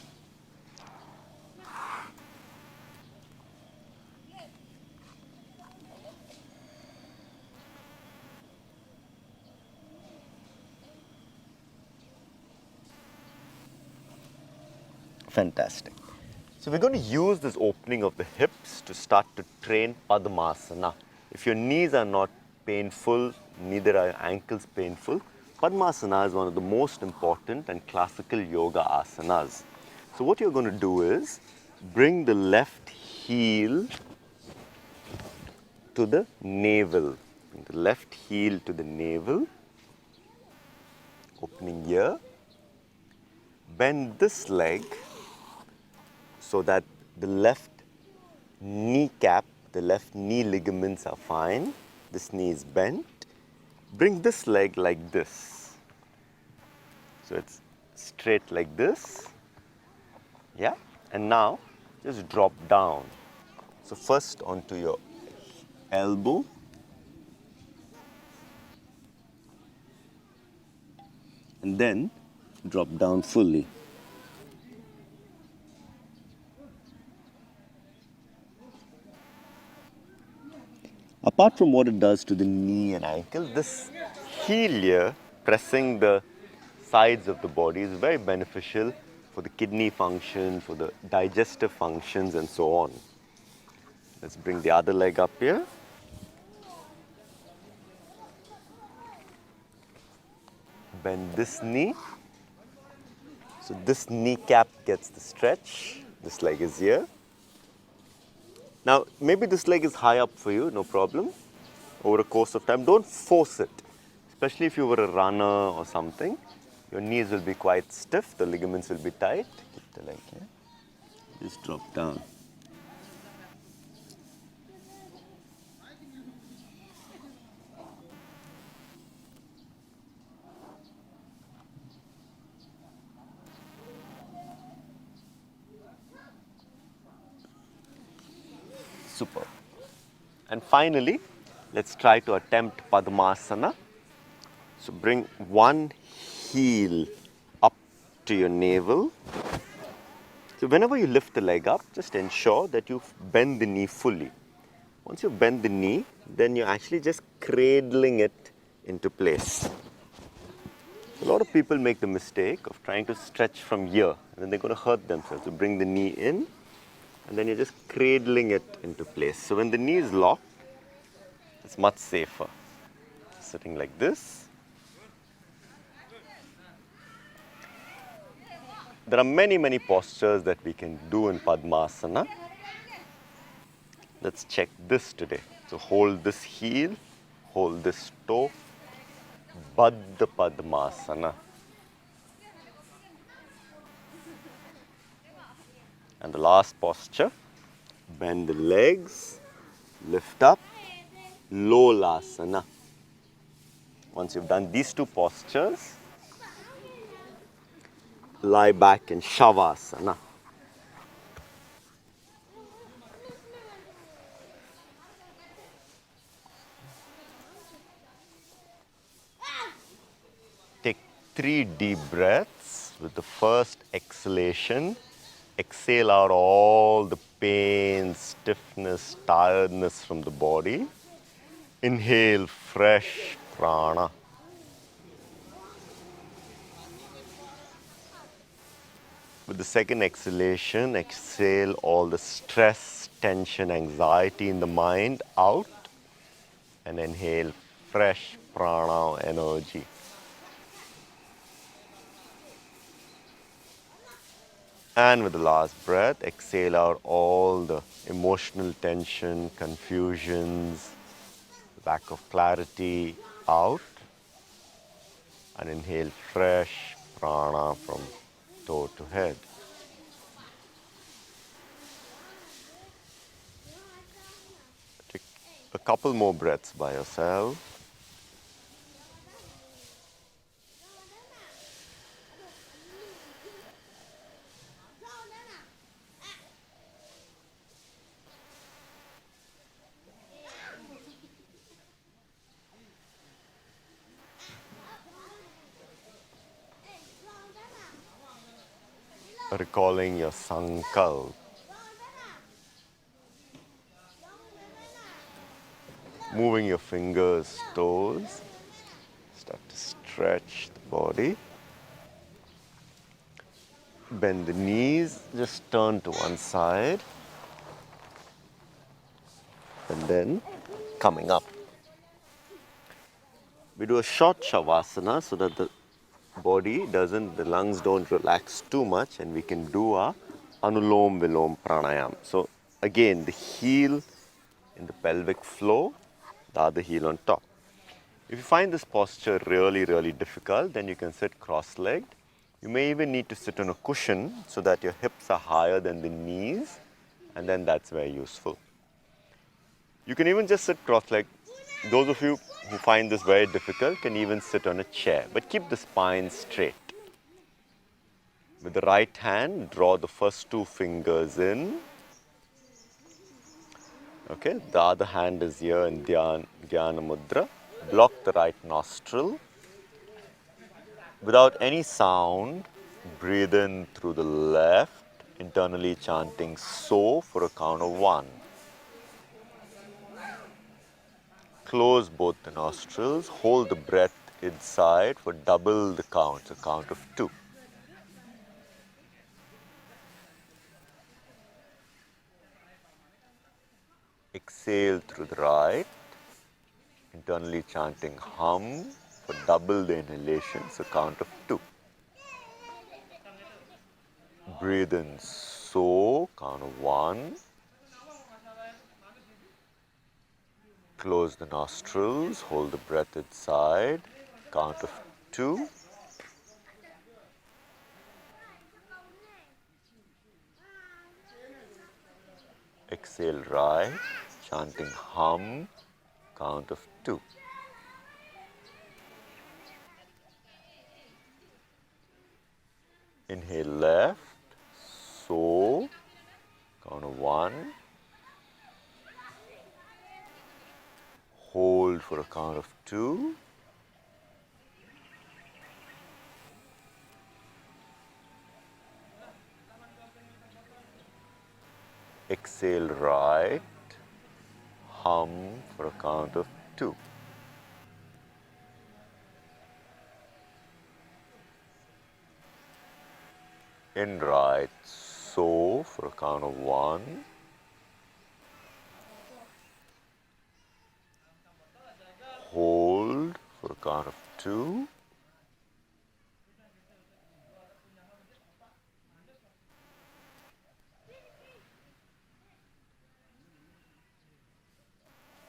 Fantastic. So we're going to use this opening of the hips to start to train Padmasana. If your knees are not painful, neither are your ankles painful, Padmasana is one of the most important and classical yoga asanas. So what you're going to do is bring the left heel to the navel. Bring the left heel to the navel, opening here. Bend this leg so that the left kneecap, the left knee ligaments are fine. This knee is bent. Bring this leg like this. So it's straight like this. Yeah. And now just drop down. So first onto your elbow. And then drop down fully. Apart from what it does to the knee and ankle, this heel here, pressing the sides of the body, is very beneficial for the kidney function, for the digestive functions, and so on. Let's bring the other leg up here. Bend this knee. So this kneecap gets the stretch. This leg is here. Now, maybe this leg is high up for you, no problem. Over a course of time, don't force it. Especially if you were a runner or something, your knees will be quite stiff, the ligaments will be tight. Keep the leg here. Just drop down. Super. And finally, let's try to attempt Padmasana. So bring one heel up to your navel. So whenever you lift the leg up, just ensure that you bend the knee fully. Once you bend the knee, then you're actually just cradling it into place. A lot of people make the mistake of trying to stretch from here, and then they're going to hurt themselves. So bring the knee in, and then you're just cradling it into place. So when the knee is locked, it's much safer. Sitting like this. There are many, many postures that we can do in Padmasana. Let's check this today. So hold this heel, hold this toe, Baddha Padmasana. And the last posture, bend the legs, lift up, Lolasana. Once you've done these two postures, lie back in Shavasana. Take 3 deep breaths. With the first exhalation, exhale out all the pain, stiffness, tiredness from the body. Inhale fresh prana. With the second exhalation, exhale all the stress, tension, anxiety in the mind out. And inhale fresh prana energy. And with the last breath, exhale out all the emotional tension, confusions, lack of clarity out. And inhale fresh prana from toe to head. Take A couple more breaths by yourself. Recalling your sankalp. Moving your fingers, toes. Start to stretch the body. Bend the knees, just turn to one side. And then coming up. We do a short shavasana so that the the lungs don't relax too much, and we can do our anulom vilom pranayama. So again, the heel in the pelvic floor, the other heel on top. If you find this posture really, really difficult, then you can sit cross-legged. You may even need to sit on a cushion so that your hips are higher than the knees, and then that's very useful. You can even just sit cross-legged. Those of you who find this very difficult can even sit on a chair, but keep the spine straight. With the right hand, draw the first two fingers in. Okay, the other hand is here in Dhyana Mudra. Block the right nostril. Without any sound, breathe in through the left, internally chanting So for a count of 1. Close both the nostrils, hold the breath inside for double the count, a count of 2. Exhale through the right, internally chanting Hum for double the inhalations, a count of 2. Breathe in So, count of 1. Close the nostrils, hold the breath inside, count of 2. Exhale right, chanting Hum, count of 2. Inhale left, So, count of 1. Hold for a count of 2. Exhale right, Hum for a count of 2. In right, So for a count of 1. Hold for a count of 2.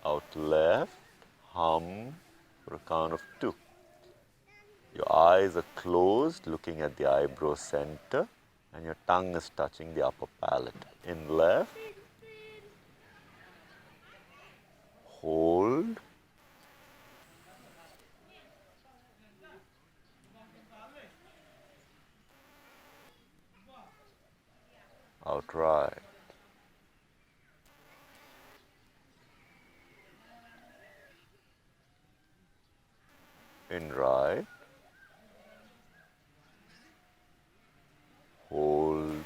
Out left, Hum for a count of 2. Your eyes are closed, looking at the eyebrow center, and your tongue is touching the upper palate. In left, hold, out right. In right, hold,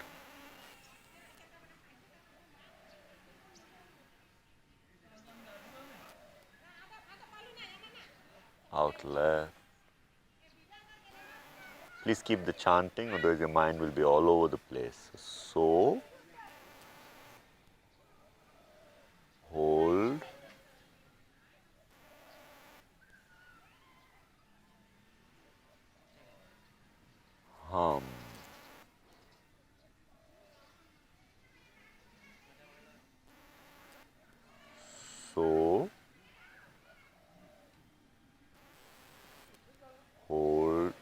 out left. Please keep the chanting, otherwise your mind will be all over the place. So, hold, hum. So, hold,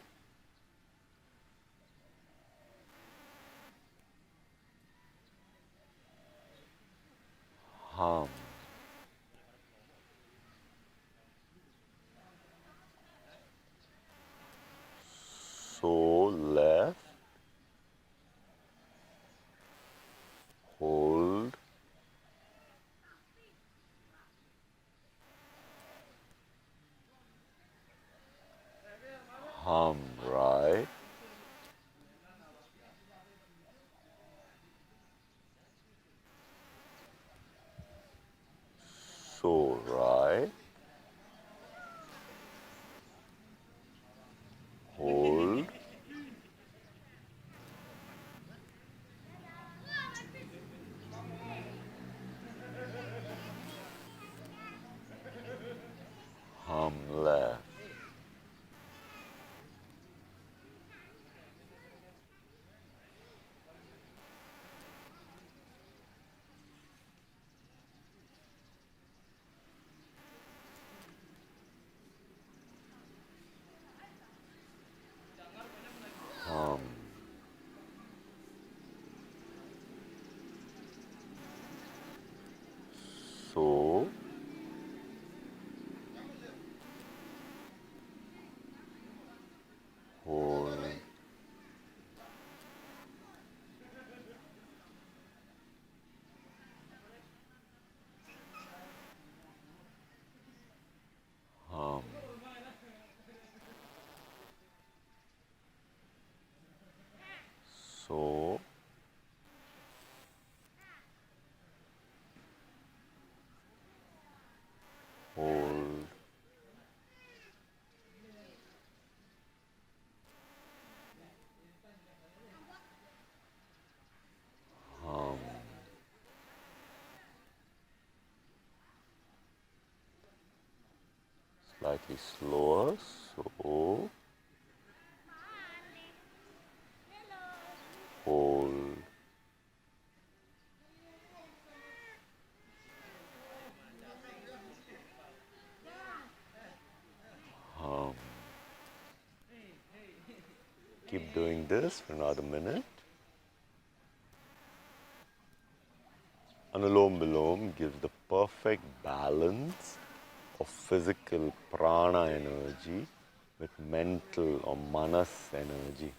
So. Hold. Hum. Slightly slower. So. Hold. Hum. Keep doing this for another minute. Anulom Vilom gives the perfect balance of physical prana energy with mental or manas energy.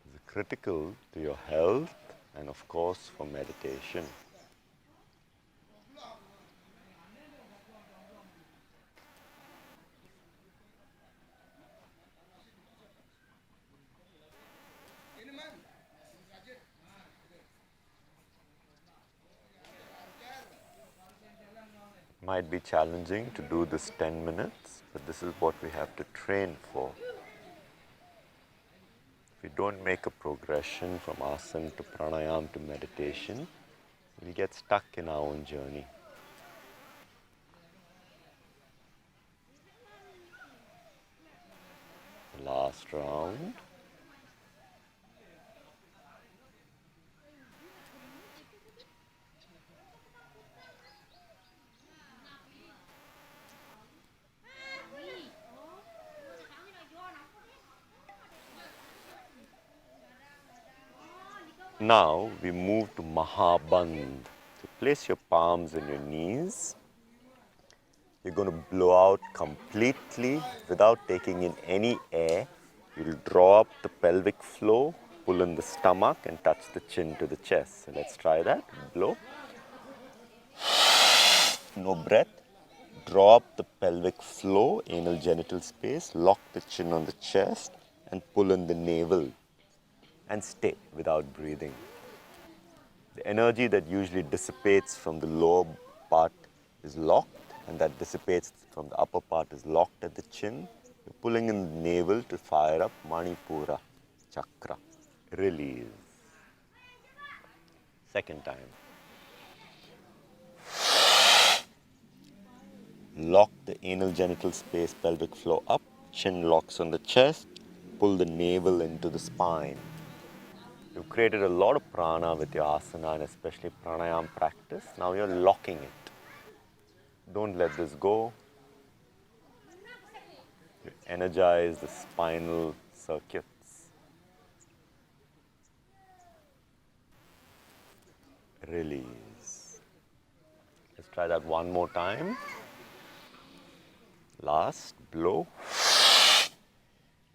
It's critical to your health and of course for meditation. Might be challenging to do this 10 minutes, but this is what we have to train for. If we don't make a progression from asana to pranayama to meditation, we'll get stuck in our own journey. Last round. Now we move to Mahabandh. So place your palms on your knees. You're going to blow out completely without taking in any air. You'll draw up the pelvic floor, pull in the stomach and touch the chin to the chest. So let's try that. Blow. No breath. Draw up the pelvic floor, anal genital space, lock the chin on the chest and pull in the navel and stay without breathing. The energy that usually dissipates from the lower part is locked and that dissipates from the upper part is locked at the chin. You're pulling in the navel to fire up Manipura chakra. Release. Second time. Lock the anal genital space, pelvic floor up, chin locks on the chest, pull the navel into the spine. You've created a lot of prana with your asana and especially pranayama practice. Now you're locking it. Don't let this go. You energize the spinal circuits. Release. Let's try that one more time. Last, blow.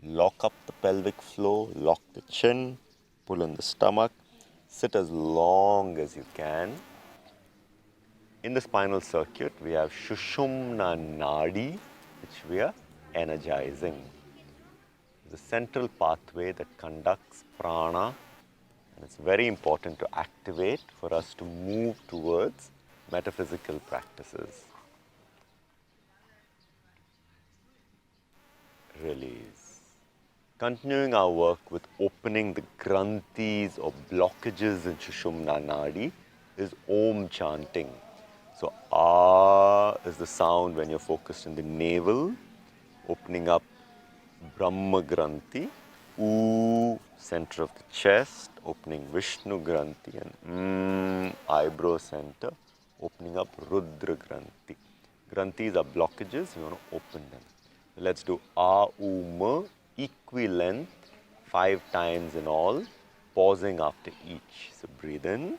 Lock up the pelvic floor, lock the chin, pull in the stomach. Sit as long as you can. In the spinal circuit, we have Shushumna Nadi, which we are energizing. The central pathway that conducts prana, and it's very important to activate for us to move towards metaphysical practices. Release. Continuing our work with opening the granthis or blockages in Shushumna Nadi is Om chanting. So, Ah is the sound when you're focused in the navel, opening up Brahma Granthi. Oo, center of the chest, opening Vishnu Granthi, and eyebrow center, opening up Rudra Granthi. Granthis are blockages, you want to open them. Let's do A, U, M, equi-length 5 times in all, pausing after each. So breathe in.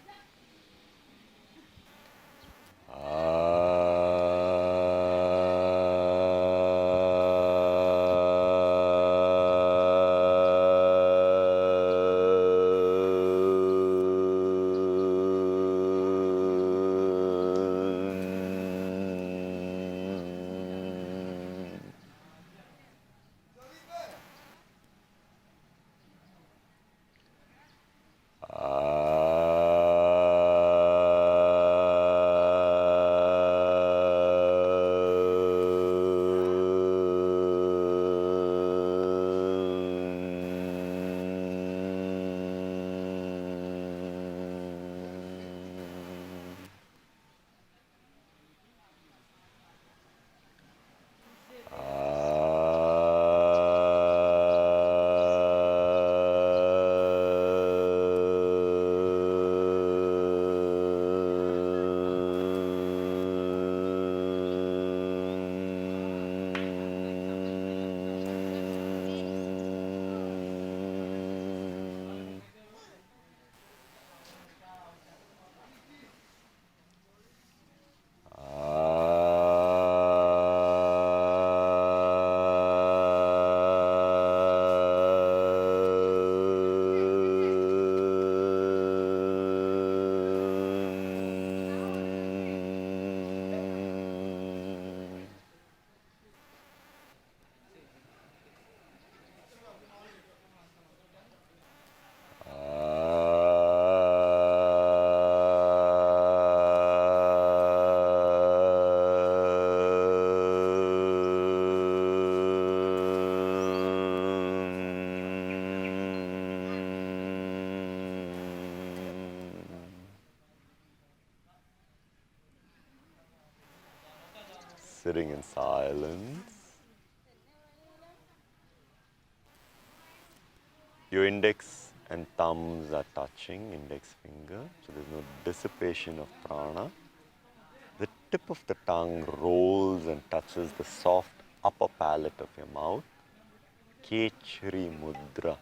sitting in silence. Your index and thumbs are touching, index finger, so there's no dissipation of prana. The tip of the tongue rolls and touches the soft upper palate of your mouth. Kechari mudra.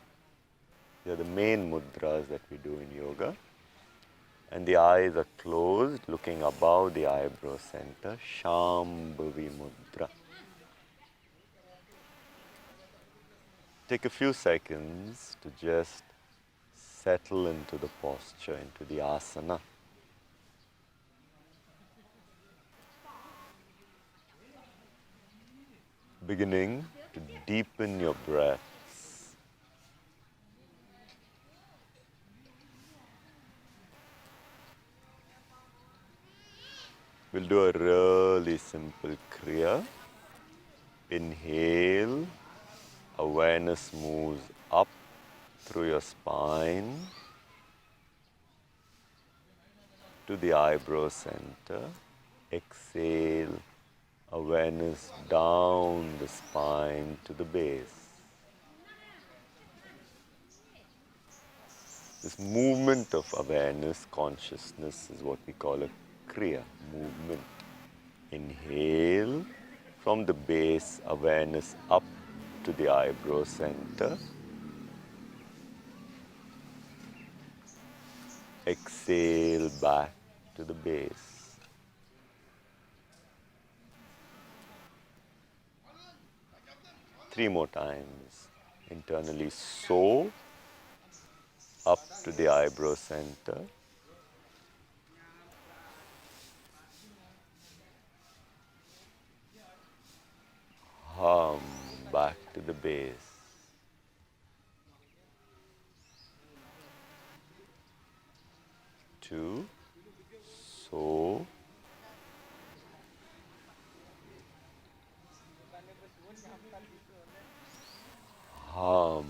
They are the main mudras that we do in yoga. And the eyes are closed, looking above the eyebrow center. Shambhavi mudra. Take a few seconds to just settle into the posture, into the asana. Beginning to deepen your breaths. We'll do a really simple kriya. Inhale, awareness moves up through your spine to the eyebrow center. Exhale, awareness down the spine to the base. This movement of awareness, consciousness is what we call a kriya, movement. Inhale, from the base, awareness up to the eyebrow center. Exhale back to the base. Three more times. Internally, so, up to the eyebrow center. Hum, back to the base. Two, so, hum.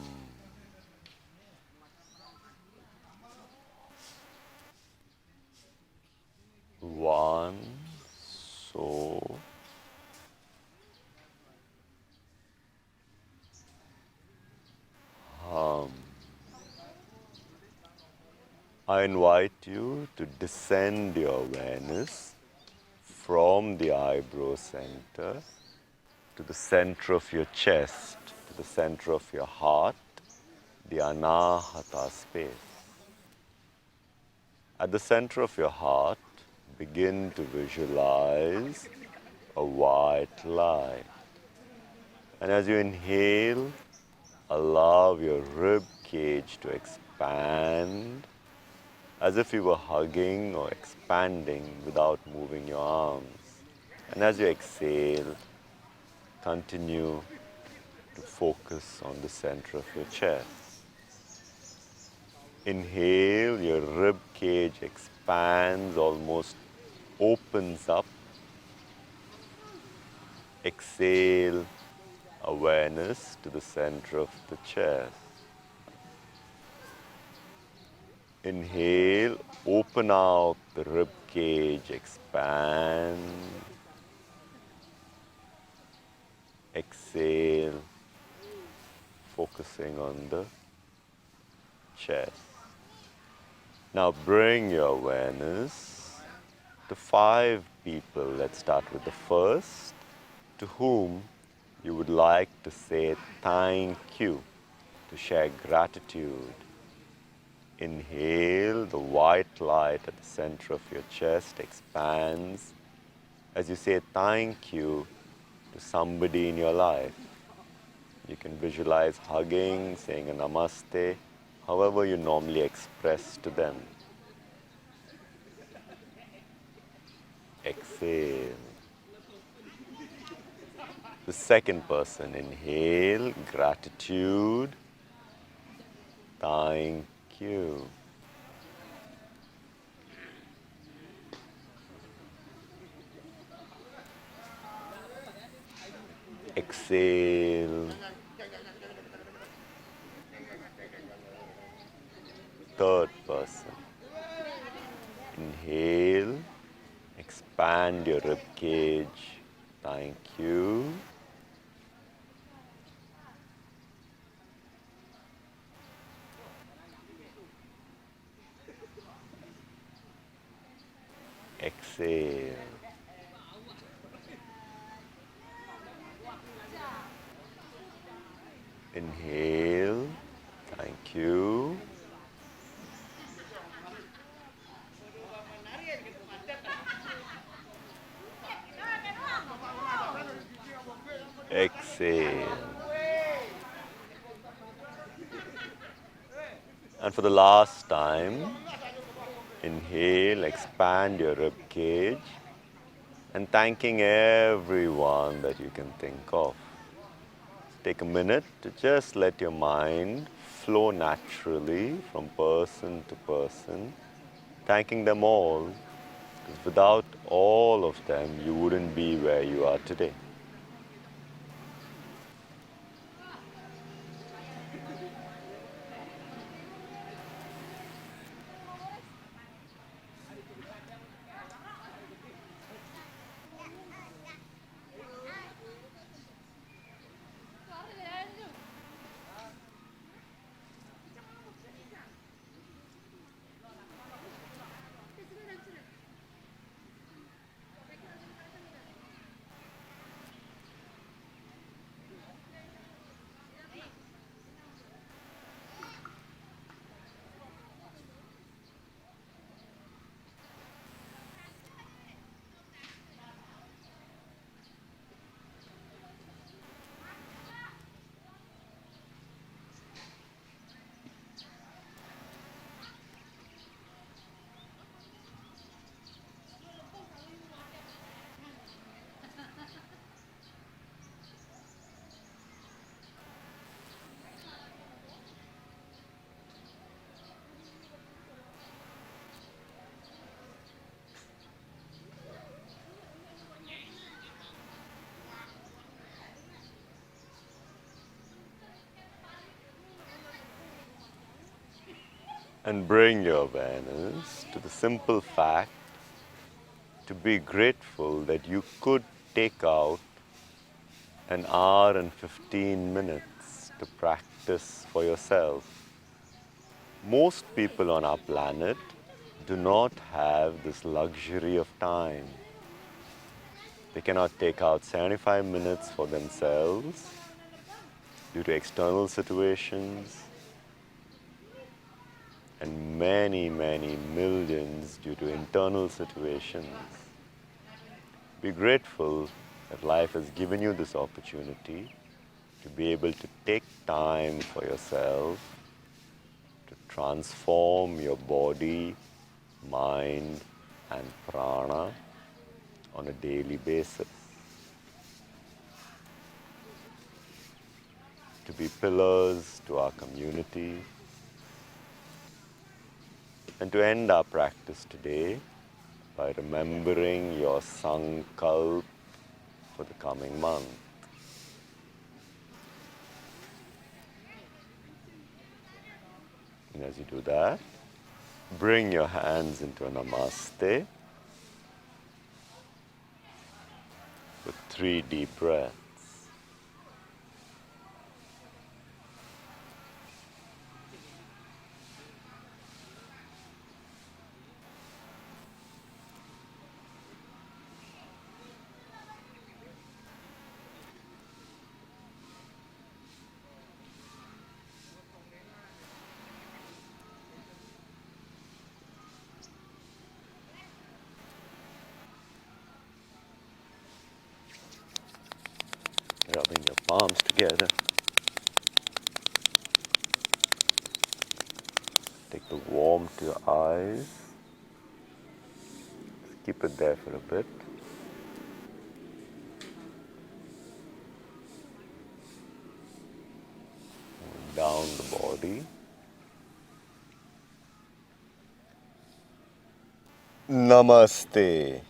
One, so, hum. I invite you to descend your awareness from the eyebrow center to the center of your chest, to the center of your heart, the anahata space. At the center of your heart, begin to visualize a white light. And as you inhale, allow your rib cage to expand as if you were hugging or expanding without moving your arms. And as you exhale, continue to focus on the center of your chest. Inhale, your rib cage expands, almost opens up. Exhale, awareness to the center of the chest. Inhale, open out the rib cage, expand. Exhale, focusing on the chest. Now bring your awareness to 5 people. Let's start with the first, to whom you would like to say thank you, to share gratitude. Inhale, the white light at the center of your chest expands as you say thank you to somebody in your life. You can visualize hugging, saying a namaste, however you normally express to them. Exhale. The second person, inhale, gratitude, thank you. Exhale. Third person. Inhale, expand your rib cage, Thank you. Exhale. Inhale. Thank you. Exhale. And for the last time, inhale, expand your rib cage, and thanking everyone that you can think of. Take a minute to just let your mind flow naturally from person to person, thanking them all, because without all of them, you wouldn't be where you are today. And bring your awareness to the simple fact to be grateful that you could take out an hour and 15 minutes to practice for yourself. Most people on our planet do not have this luxury of time. They cannot take out 75 minutes for themselves due to external situations, and many, many millions due to internal situations. Be grateful that life has given you this opportunity to be able to take time for yourself, to transform your body, mind, and prana on a daily basis. To be pillars to our community, and to end our practice today by remembering your sankalp for the coming month. And as you do that, bring your hands into a namaste with 3 deep breaths. Rubbing your palms together. Take the warmth to your eyes. Keep it there for a bit. Moving down the body. Namaste.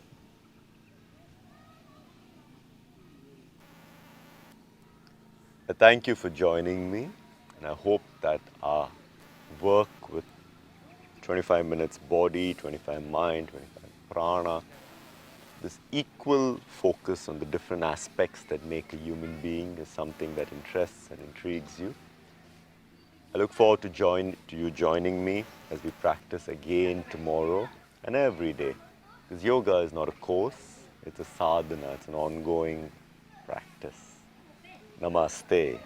Thank you for joining me, and I hope that our work with 25 minutes body, 25 mind, 25 prana this equal focus on the different aspects that make a human being is something that interests and intrigues you. I look forward to you joining me as we practice again tomorrow and every day. Because yoga is not a course, it's a sadhana, it's an ongoing practice. Namaste.